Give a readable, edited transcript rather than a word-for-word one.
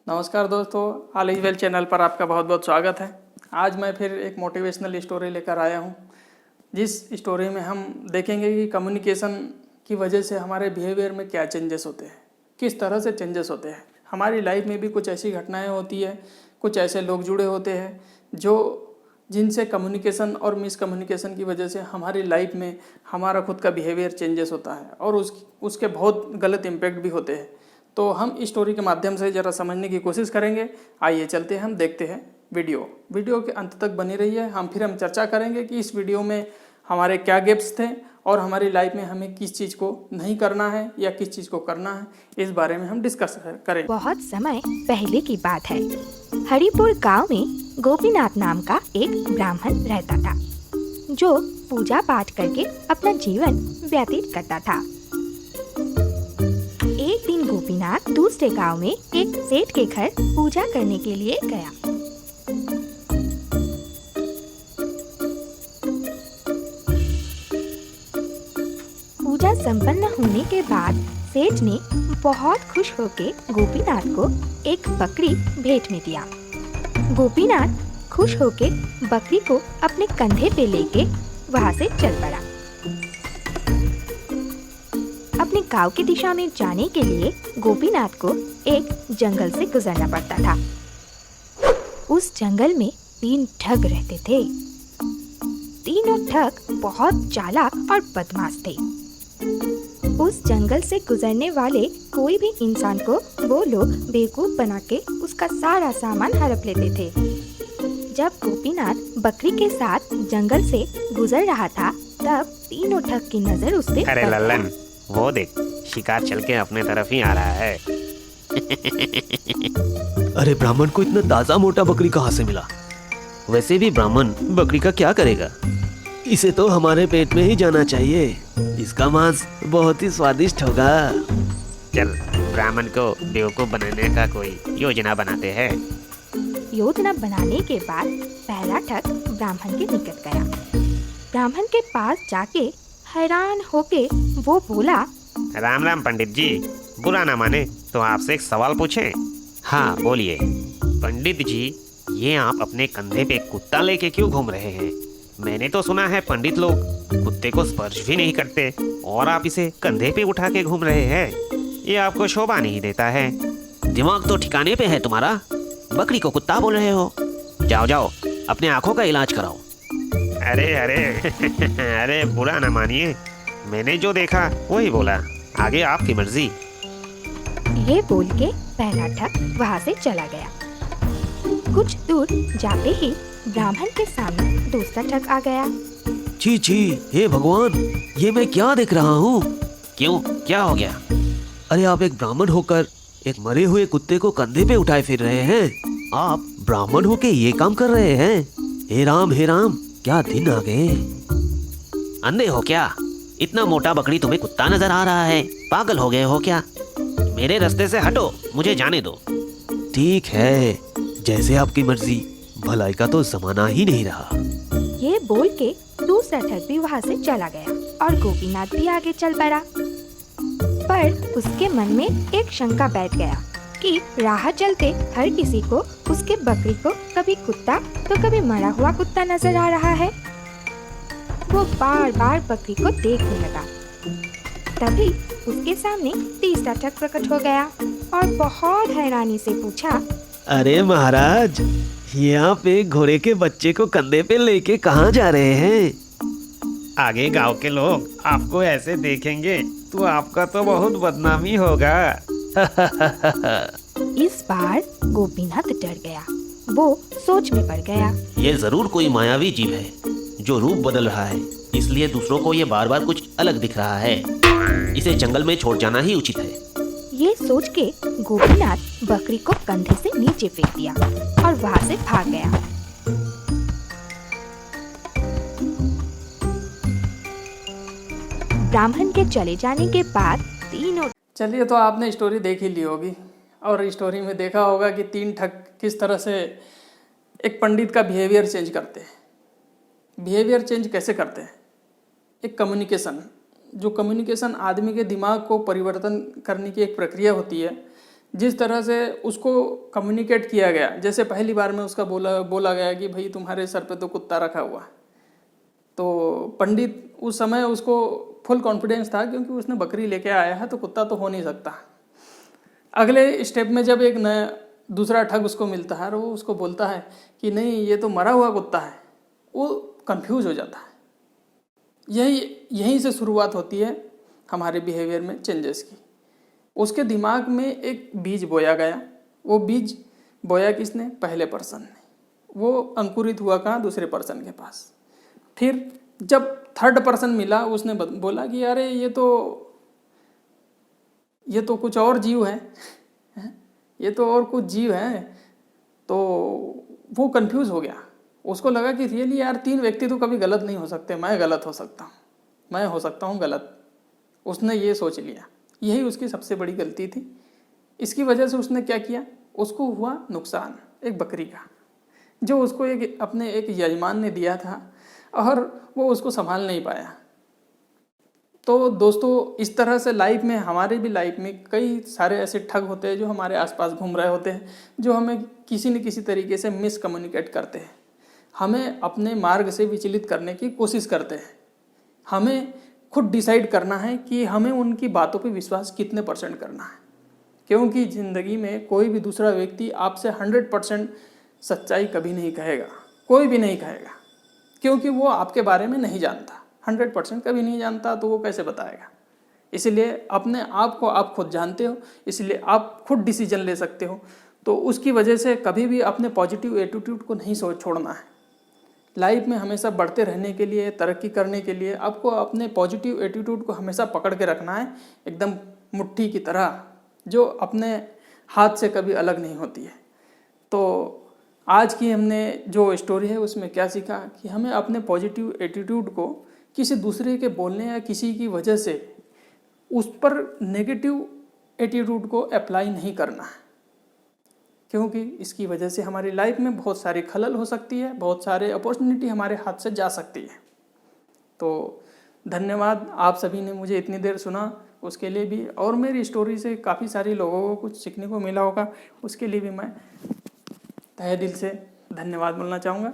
नमस्कार दोस्तों, all is well channel पर आपका बहुत बहुत स्वागत है। आज मैं फिर एक मोटिवेशनल स्टोरी लेकर आया हूँ, जिस स्टोरी में हम देखेंगे कि कम्युनिकेशन की वजह से हमारे बिहेवियर में क्या चेंजेस होते हैं, किस तरह से चेंजेस होते हैं। हमारी लाइफ में भी कुछ ऐसी घटनाएं होती है, कुछ ऐसे लोग जुड़े होते हैं जिनसे कम्युनिकेशन और मिसकम्युनिकेशन की वजह से हमारी लाइफ में हमारा खुद का बिहेवियर चेंजेस होता है और उसके बहुत गलत इम्पैक्ट भी होते हैं। तो हम इस स्टोरी के माध्यम से ज़रा समझने की कोशिश करेंगे। आइए चलते हैं, हम देखते हैं वीडियो के अंत तक बनी रही है। हम चर्चा करेंगे कि इस वीडियो में हमारे क्या गैप्स थे और हमारी लाइफ में हमें किस चीज़ को नहीं करना है या किस चीज़ को करना है, इस बारे में हम डिस्कस करेंगे। बहुत समय पहले की बात है। हरिपुर गांव में गोपीनाथ नाम का एक ब्राह्मण रहता था, जो पूजा पाठ करके अपना जीवन व्यतीत करता था। एक दिन गोपीनाथ दूसरे गांव में एक सेठ के घर पूजा करने के लिए गया। पूजा संपन्न होने के बाद सेठ ने बहुत खुश होकर गोपीनाथ को एक बकरी भेंट में दिया। गोपीनाथ खुश होकर बकरी को अपने कंधे पे लेके वहां से चल पड़ा। अपने गांव की दिशा में जाने के लिए गोपीनाथ को एक जंगल से गुजरना पड़ता था। उस जंगल में 3 ठग रहते थे। तीनों ठग बहुत चालाक और बदमाश थे। उस जंगल से गुजरने वाले कोई भी इंसान को वो लोग बेवकूफ बना के उसका सारा सामान हड़प लेते थे। जब गोपीनाथ बकरी के साथ जंगल से गुजर रहा था, तब तीनों ठग की नजर उस पे अरे लल्लन, वो देख, शिकार चल के अपने तरफ ही आ रहा है। अरे ब्राह्मण को इतना ताजा मोटा बकरी कहाँ से मिला? वैसे भी ब्राह्मण बकरी का क्या करेगा? इसे तो हमारे पेट में ही जाना चाहिए। इसका मांस बहुत ही स्वादिष्ट होगा। चल, ब्राह्मण को बेवकूफ बनाने का कोई योजना बनाते हैं। योजना बनाने के बाद पहला ठग ब्राह्मण के निकट गया। ब्राह्मण के पास जाके हैरान होके वो बोला, राम राम पंडित जी, बुरा ना माने तो आपसे एक सवाल पूछें? हाँ बोलिए। पंडित जी, ये आप अपने कंधे पे कुत्ता लेके क्यों घूम रहे हैं? मैंने तो सुना है पंडित लोग कुत्ते को स्पर्श भी नहीं करते, और आप इसे कंधे पे उठा के घूम रहे हैं। ये आपको शोभा नहीं देता है। दिमाग तो ठिकाने पे है तुम्हारा। बकरी को कुत्ता बोल रहे हो? जाओ जाओ, अपने आंखों का इलाज कराओ। अरे अरे अरे बुरा ना मानिए, मैंने जो देखा वही बोला, आगे आपकी मर्जी। ये बोल के पहला ठग वहाँ से चला गया। कुछ दूर जाते ही ब्राह्मण के सामने दूसरा ठग आ गया। छी छी, हे भगवान, ये मैं क्या देख रहा हूँ? क्यों, क्या हो गया? अरे आप एक ब्राह्मण होकर एक मरे हुए कुत्ते को कंधे पे उठाए फिर रहे हैं। आप ब्राह्मण होके ये काम कर रहे हैं? हे राम, क्या दिन आ गए। अंधे हो क्या? इतना मोटा बकरी तुम्हें कुत्ता नजर आ रहा है? पागल हो गए हो क्या? मेरे रास्ते से हटो, मुझे जाने दो। ठीक है, जैसे आपकी मर्जी। भलाई का तो जमाना ही नहीं रहा। ये बोल के दूसरा ठग भी वहाँ से चला गया और गोपीनाथ भी आगे चल पड़ा। पर उसके मन में एक शंका बैठ गया कि राह चलते हर किसी को उसके बकरी को कभी कुत्ता तो कभी मरा हुआ कुत्ता नजर आ रहा है। वो बार बार बकरी को देखने लगा। तभी उसके सामने तीसरा ठग प्रकट हो गया और बहुत हैरानी से पूछा, अरे महाराज, ये आप एक घोड़े के बच्चे को कंधे पे लेके कहाँ जा रहे हैं? आगे गांव के लोग आपको ऐसे देखेंगे तो आपका तो बहुत बदनामी होगा। इस बार गोपीनाथ डर गया। वो सोच में पड़ गया। ये जरूर कोई मायावी जीव है जो रूप बदल रहा है, इसलिए दूसरों को ये बार बार कुछ अलग दिख रहा है। इसे जंगल में छोड़ जाना ही उचित है। ये सोच के गोपीनाथ बकरी को कंधे से नीचे फेंक दिया और वहाँ से भाग गया। ब्राह्मण के चले जाने के बाद तीनों चलिए, तो आपने स्टोरी देख ही ली होगी और स्टोरी में देखा होगा कि 3 ठग किस तरह से एक पंडित का बिहेवियर चेंज करते हैं। बिहेवियर चेंज कैसे करते हैं? एक कम्युनिकेशन, जो कम्युनिकेशन आदमी के दिमाग को परिवर्तन करने की एक प्रक्रिया होती है, जिस तरह से उसको कम्युनिकेट किया गया, जैसे पहली बार में उसका बोला गया कि भाई तुम्हारे सर पे तो कुत्ता रखा हुआ है, तो पंडित उस समय उसको फुल कॉन्फिडेंस था क्योंकि उसने बकरी लेके आया है तो कुत्ता तो हो नहीं सकता। अगले स्टेप में जब एक नया दूसरा ठग उसको मिलता है और वो उसको बोलता है कि नहीं ये तो मरा हुआ कुत्ता है, वो कंफ्यूज हो जाता है। यहीं से शुरुआत होती है हमारे बिहेवियर में चेंजेस की। उसके दिमाग में एक बीज बोया गया, वो बीज बोया किसने? पहले पर्सन ने। वो अंकुरित हुआ कहाँ? दूसरे पर्सन के पास। फिर जब थर्ड पर्सन मिला उसने बोला कि अरे ये तो कुछ और जीव है, ये तो और कुछ जीव है। तो वो कंफ्यूज हो गया, उसको लगा कि रियली यार 3 व्यक्ति तो कभी गलत नहीं हो सकते, मैं गलत हो सकता हूँ, मैं हो सकता हूँ गलत। उसने ये सोच लिया, यही उसकी सबसे बड़ी गलती थी। इसकी वजह से उसने क्या किया? उसको हुआ नुकसान एक बकरी का, जो उसको अपने एक यजमान ने दिया था और वो उसको संभाल नहीं पाया। तो दोस्तों इस तरह से लाइफ में, हमारे भी लाइफ में कई सारे ऐसे ठग होते हैं जो हमारे आसपास घूम रहे होते हैं, जो हमें किसी न किसी तरीके से मिस कम्युनिकेट करते हैं, हमें अपने मार्ग से विचलित करने की कोशिश करते हैं। हमें खुद डिसाइड करना है कि हमें उनकी बातों पे विश्वास कितने % करना है, क्योंकि ज़िंदगी में कोई भी दूसरा व्यक्ति आपसे 100% सच्चाई कभी नहीं कहेगा, कोई भी नहीं कहेगा, क्योंकि वो आपके बारे में नहीं जानता, 100% कभी नहीं जानता, तो वो कैसे बताएगा। इसलिए अपने आप को आप खुद जानते हो, इसलिए आप खुद डिसीजन ले सकते हो। तो उसकी वजह से कभी भी अपने पॉजिटिव एटीट्यूड को नहीं छोड़ना है। लाइफ में हमेशा बढ़ते रहने के लिए, तरक्की करने के लिए आपको अपने पॉजिटिव एटीट्यूड को हमेशा पकड़ के रखना है, एकदम मुट्ठी की तरह, जो अपने हाथ से कभी अलग नहीं होती है। तो आज की हमने जो स्टोरी है उसमें क्या सीखा कि हमें अपने पॉजिटिव एटीट्यूड को किसी दूसरे के बोलने या किसी की वजह से उस पर नेगेटिव एटीट्यूड को अप्लाई नहीं करना है, क्योंकि इसकी वजह से हमारी लाइफ में बहुत सारी खलल हो सकती है, बहुत सारे अपॉर्चुनिटी हमारे हाथ से जा सकती है। तो धन्यवाद, आप सभी ने मुझे इतनी देर सुना उसके लिए भी, और मेरी स्टोरी से काफ़ी सारे लोगों को कुछ सीखने को मिला होगा, उसके लिए भी मैं तहे दिल से धन्यवाद बोलना चाहूँगा।